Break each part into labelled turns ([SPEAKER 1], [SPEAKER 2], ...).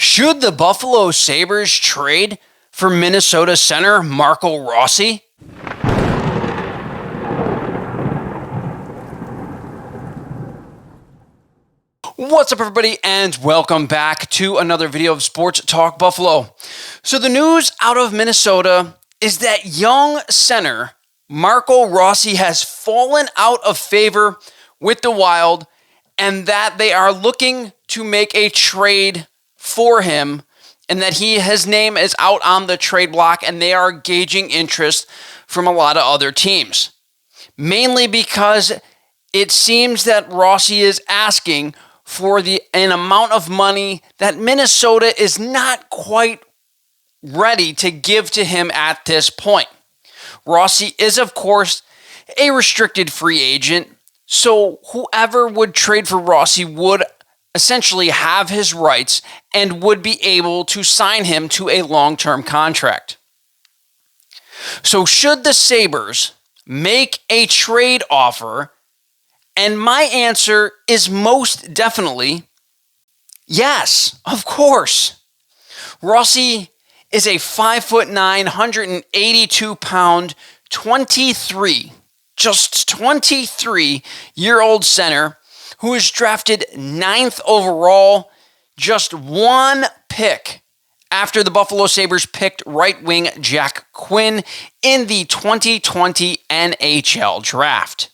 [SPEAKER 1] Should the Buffalo Sabres trade for Minnesota center Marco Rossi? What's up, everybody, and welcome back to another video of Sports Talk Buffalo. So the news out of Minnesota is that young center Marco Rossi has fallen out of favor with the Wild and that they are looking to make a trade for him and that his name is out on the trade block and they are gauging interest from a lot of other teams. Mainly because it seems that Rossi is asking for an amount of money that Minnesota is not quite ready to give to him at this point. Rossi is, of course, a restricted free agent, so whoever would trade for Rossi would essentially have his rights and would be able to sign him to a long-term contract. So should the Sabres make a trade offer? And my answer is most definitely yes, of course. Rossi is a 5'9", 182-pound, 23-year-old center who was drafted 9th overall, just one pick after the Buffalo Sabres picked right wing Jack Quinn in the 2020 NHL draft.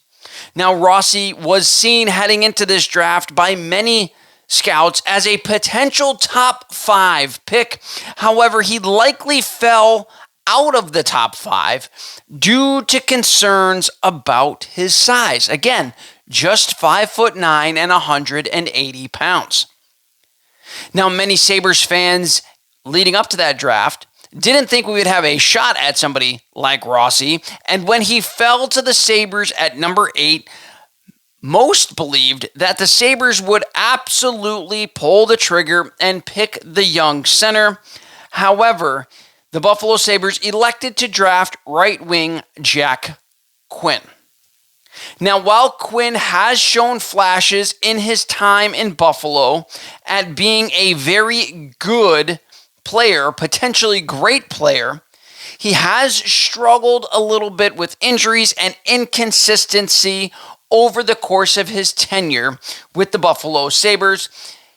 [SPEAKER 1] Now, Rossi was seen heading into this draft by many scouts as a potential top 5 pick. However, he likely fell out of the top 5 due to concerns about his size. Again, just 5'9" and 180 pounds. Now, many Sabres fans leading up to that draft didn't think we would have a shot at somebody like Rossi, and when he fell to the Sabres at number 8, most believed that the Sabres would absolutely pull the trigger and pick the young center. However, the Buffalo Sabres elected to draft right wing Jack Quinn. Now, while Quinn has shown flashes in his time in Buffalo at being a very good player, potentially great player, he has struggled a little bit with injuries and inconsistency over the course of his tenure with the Buffalo Sabres.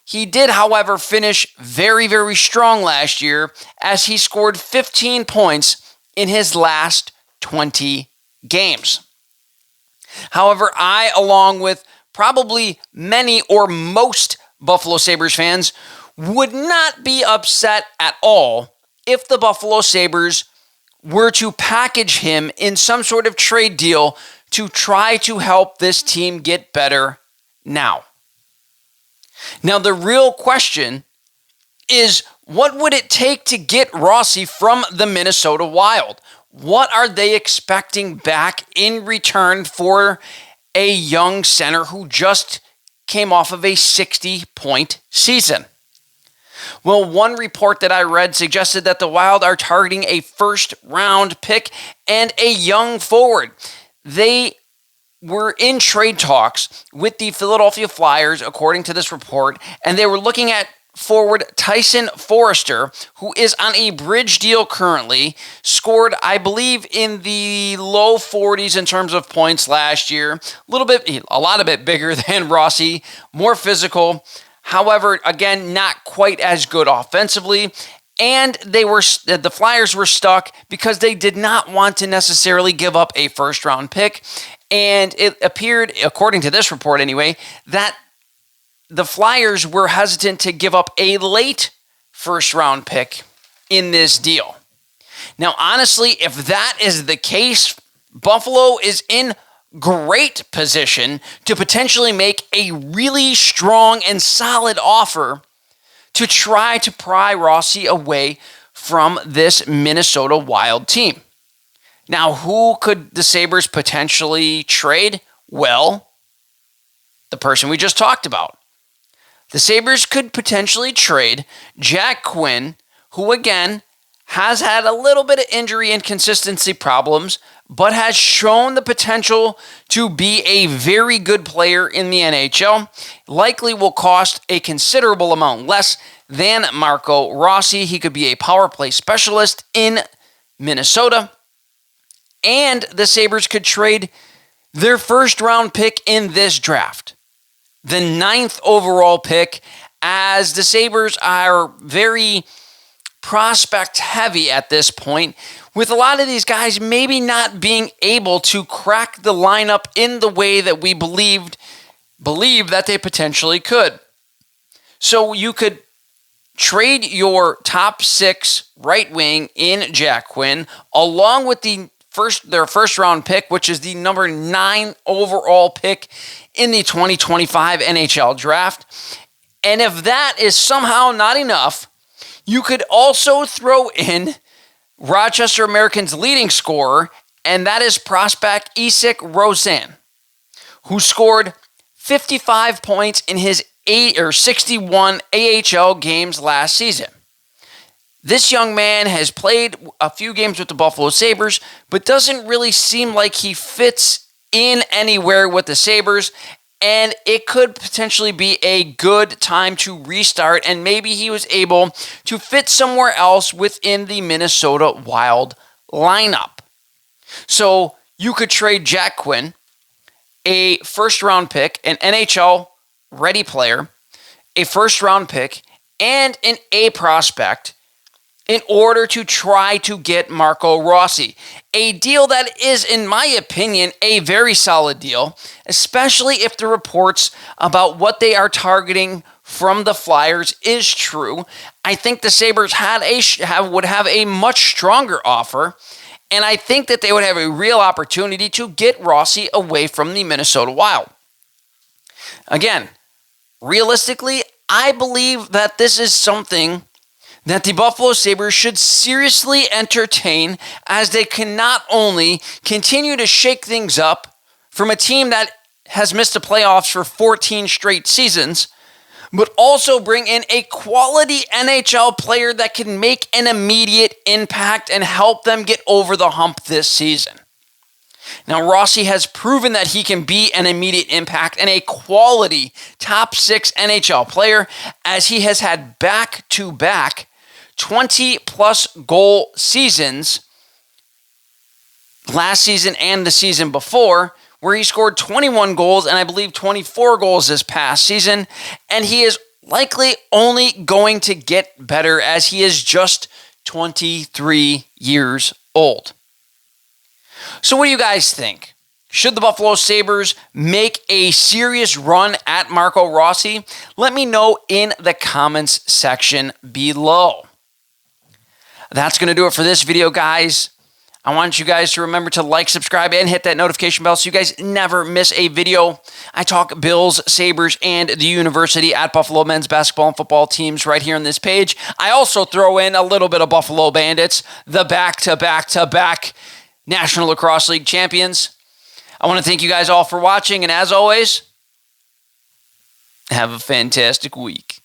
[SPEAKER 1] He did, however, finish very, very strong last year as he scored 15 points in his last 20 games. However, I, along with probably many or most Buffalo Sabres fans, would not be upset at all if the Buffalo Sabres were to package him in some sort of trade deal to try to help this team get better now. Now, the real question is, what would it take to get Rossi from the Minnesota Wild? What are they expecting back in return for a young center who just came off of a 60-point season? Well, one report that I read suggested that the Wild are targeting a first-round pick and a young forward. They were in trade talks with the Philadelphia Flyers, according to this report, and they were looking at forward Tyson Forrester, who is on a bridge deal currently, scored, I believe, in the low 40s in terms of points last year. A lot of bit bigger than Rossi, more physical. However, again, not quite as good offensively. And the Flyers were stuck because they did not want to necessarily give up a first-round pick. And it appeared, according to this report anyway, that the Flyers were hesitant to give up a late first-round pick in this deal. Now, honestly, if that is the case, Buffalo is in great position to potentially make a really strong and solid offer to try to pry Rossi away from this Minnesota Wild team. Now, who could the Sabres potentially trade? Well, the person we just talked about. The Sabres could potentially trade Jack Quinn, who again has had a little bit of injury and consistency problems, but has shown the potential to be a very good player in the NHL. Likely will cost a considerable amount less than Marco Rossi. He could be a power play specialist in Minnesota. And the Sabres could trade their first-round pick in this draft, the 9th overall pick, as the Sabres are very prospect-heavy at this point, with a lot of these guys maybe not being able to crack the lineup in the way that we believe that they potentially could. So you could trade your top 6 right wing in Jack Quinn, along with their first round pick, which is the number 9 overall pick in the 2025 NHL draft. And if that is somehow not enough, you could also throw in Rochester Americans' leading scorer, and that is prospect Isak Rosen, who scored 55 points in his 61 AHL games last season. This young man has played a few games with the Buffalo Sabres, but doesn't really seem like he fits in anywhere with the Sabres, and it could potentially be a good time to restart, and maybe he was able to fit somewhere else within the Minnesota Wild lineup. So you could trade Jack Quinn, a first-round pick, an NHL-ready player, a first-round pick, and an A prospect in order to try to get Marco Rossi. A deal that is, in my opinion, a very solid deal, especially if the reports about what they are targeting from the Flyers is true. I think the Sabres would have a much stronger offer, and I think that they would have a real opportunity to get Rossi away from the Minnesota Wild. Again, realistically, I believe that this is something that the Buffalo Sabres should seriously entertain, as they can not only continue to shake things up from a team that has missed the playoffs for 14 straight seasons, but also bring in a quality NHL player that can make an immediate impact and help them get over the hump this season. Now, Rossi has proven that he can be an immediate impact and a quality top 6 NHL player, as he has had back-to-back 20-plus goal seasons last season and the season before, where he scored 21 goals and I believe 24 goals this past season, and he is likely only going to get better as he is just 23 years old. So what do you guys think? Should the Buffalo Sabres make a serious run at Marco Rossi? Let me know in the comments section below. That's going to do it for this video, guys. I want you guys to remember to like, subscribe, and hit that notification bell so you guys never miss a video. I talk Bills, Sabres, and the University at Buffalo men's basketball and football teams right here on this page. I also throw in a little bit of Buffalo Bandits, the back-to-back National Lacrosse League champions. I want to thank you guys all for watching, and as always, have a fantastic week.